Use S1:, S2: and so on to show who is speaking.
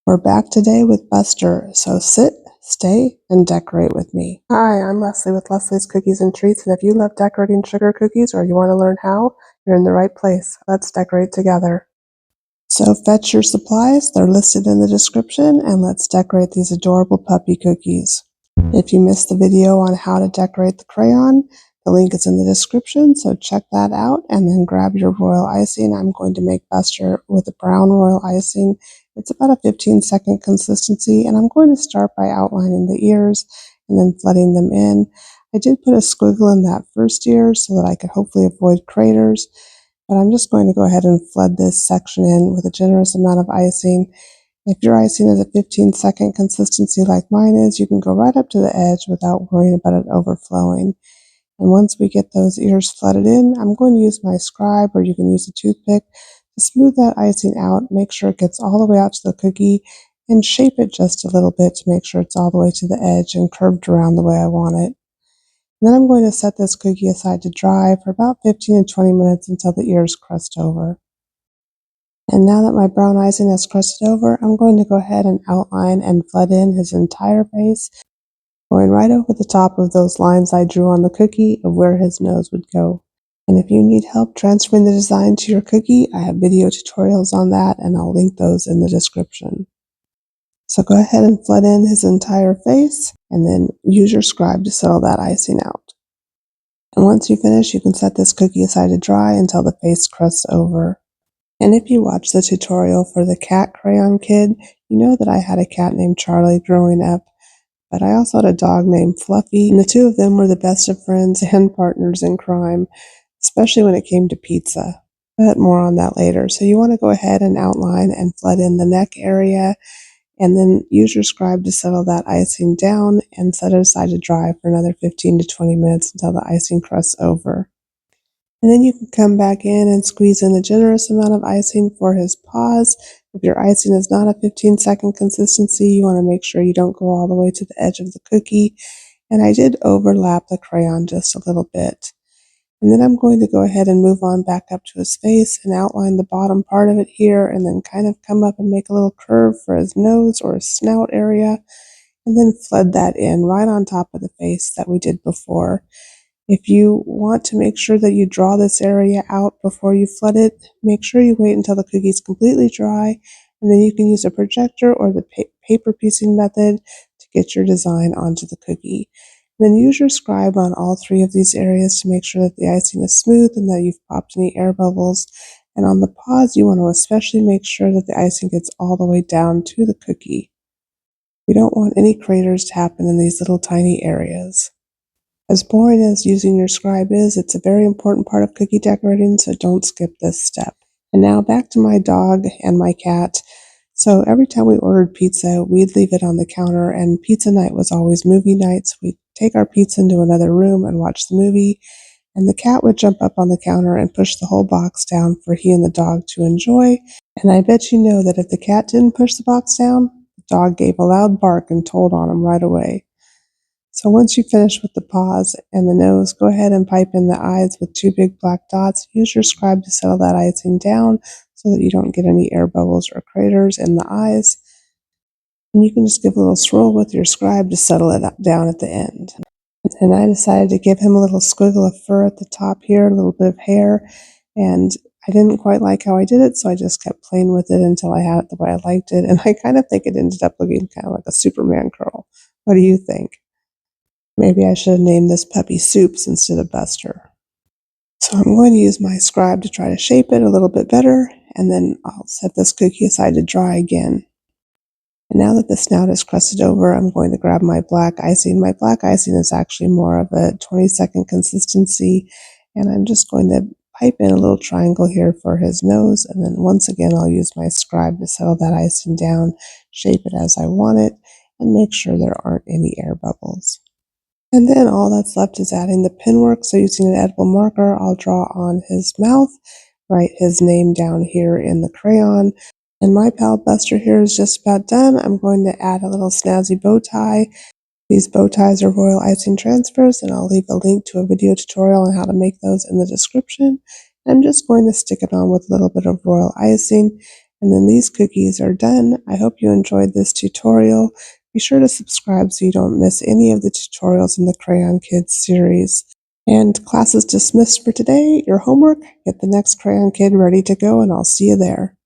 S1: We're back today with Buster, so sit, stay, and decorate with me. Hi, I'm Leslie with Leslie's Cookies and Treats, and if you love decorating sugar cookies or you want to learn how, you're in the right place. Let's decorate together. So fetch your supplies, they're listed in the description, and let's decorate these adorable puppy cookies. If you missed the video on how to decorate the crayon, the link is in the description, so check that out and then grab your royal icing. I'm going to make Buster with a brown royal icing. It's about a 15-second consistency, and I'm going to start by outlining the ears and then flooding them in. I did put a squiggle in that first ear so that I could hopefully avoid craters, but I'm just going to go ahead and flood this section in with a generous amount of icing. If your icing is a 15-second consistency like mine is, you can go right up to the edge without worrying about it overflowing. And once we get those ears flooded in, I'm going to use my scribe, or you can use a toothpick, to smooth that icing out, make sure it gets all the way out to the cookie, and shape it just a little bit to make sure it's all the way to the edge and curved around the way I want it. And then I'm going to set this cookie aside to dry for about 15 to 20 minutes until the ears crust over. And now that my brown icing has crusted over, I'm going to go ahead and outline and flood in his entire face, going right over the top of those lines I drew on the cookie of where his nose would go. And if you need help transferring the design to your cookie, I have video tutorials on that, and I'll link those in the description. So go ahead and flood in his entire face, and then use your scribe to settle that icing out. And once you finish, you can set this cookie aside to dry until the face crusts over. And if you watch the tutorial for the cat Krayon Kid, you know that I had a cat named Charlie growing up, but I also had a dog named Fluffy, and the two of them were the best of friends and partners in crime, especially when it came to pizza. But more on that later. So you want to go ahead and outline and flood in the neck area, and then use your scribe to settle that icing down and set it aside to dry for another 15 to 20 minutes until the icing crusts over. And then you can come back in and squeeze in a generous amount of icing for his paws. If your icing is not a 15-second consistency, you want to make sure you don't go all the way to the edge of the cookie. And I did overlap the crayon just a little bit. And then I'm going to go ahead and move on back up to his face and outline the bottom part of it here, and then kind of come up and make a little curve for his nose or his snout area, and then flood that in right on top of the face that we did before. If you want to make sure that you draw this area out before you flood it, make sure you wait until the cookie is completely dry, and then you can use a projector or the paper piecing method to get your design onto the cookie. And then use your scribe on all three of these areas to make sure that the icing is smooth and that you've popped any air bubbles. And on the paws, you want to especially make sure that the icing gets all the way down to the cookie. We don't want any craters to happen in these little tiny areas. As boring as using your scribe is, it's a very important part of cookie decorating, so don't skip this step. And now back to my dog and my cat. So every time we ordered pizza, we'd leave it on the counter, and pizza night was always movie night. So we'd take our pizza into another room and watch the movie, and the cat would jump up on the counter and push the whole box down for he and the dog to enjoy. And I bet you know that if the cat didn't push the box down, the dog gave a loud bark and told on him right away. So once you finish with the paws and the nose, go ahead and pipe in the eyes with two big black dots. Use your scribe to settle that icing down so that you don't get any air bubbles or craters in the eyes. And you can just give a little swirl with your scribe to settle it down at the end. And I decided to give him a little squiggle of fur at the top here, a little bit of hair, and I didn't quite like how I did it, so I just kept playing with it until I had it the way I liked it, and I kind of think it ended up looking kind of like a Superman curl. What do you think? Maybe I should have named this puppy Soups instead of Buster. So I'm going to use my scribe to try to shape it a little bit better, and then I'll set this cookie aside to dry again. And now that the snout is crusted over, I'm going to grab my black icing. My black icing is actually more of a 20-second consistency, and I'm just going to pipe in a little triangle here for his nose, and then once again I'll use my scribe to settle that icing down, shape it as I want it, and make sure there aren't any air bubbles. And then all that's left is adding the pen work. So using an edible marker, I'll draw on his mouth, write his name down here in the crayon. And my pal Buster here is just about done. I'm going to add a little snazzy bow tie. These bow ties are royal icing transfers, and I'll leave a link to a video tutorial on how to make those in the description. I'm just going to stick it on with a little bit of royal icing. And then these cookies are done. I hope you enjoyed this tutorial. Be sure to subscribe so you don't miss any of the tutorials in the Krayon Kidz series. And class is dismissed for today. Your homework, get the next Krayon Kid ready to go, and I'll see you there.